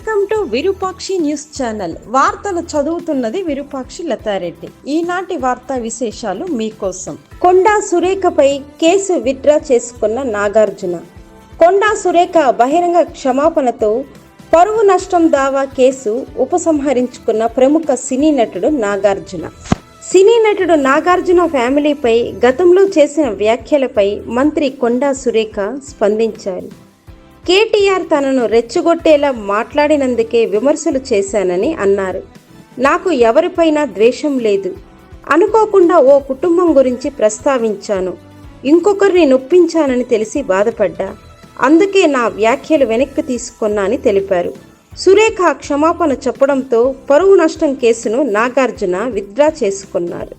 Welcome to Virupakshi news channel. వార్తలు చదువుతున్నది విరూపాక్షి లతారెడ్డి. ఈనాటి వార్తా విశేషాలు మీకోసం. కొండా సురేఖపై కేసు విత్డ్రా చేసుకున్న నాగార్జున. కొండా సురేఖ బహిరంగ క్షమాపణతో పరువు నష్టం దావా కేసు ఉపసంహరించుకున్న ప్రముఖ సినీ నటుడు నాగార్జున. సినీ నటుడు నాగార్జున ఫ్యామిలీపై గతంలో చేసిన వ్యాఖ్యలపై మంత్రి కొండా సురేఖ స్పందించారు. కేటీఆర్ తనను రెచ్చగొట్టేలా మాట్లాడినందుకే విమర్శలు చేశానని అన్నారు. నాకు ఎవరిపైనా ద్వేషం లేదు. అనుకోకుండా ఓ కుటుంబం గురించి ప్రస్తావించాను. ఇంకొకరిని నొప్పించానని తెలిసి బాధపడ్డా. అందుకే నా వ్యాఖ్యలు వెనక్కి తీసుకున్నా అని తెలిపారు. సురేఖ క్షమాపణ చెప్పడంతో పరువు నష్టం కేసును నాగార్జున విత్డ్రా చేసుకున్నారు.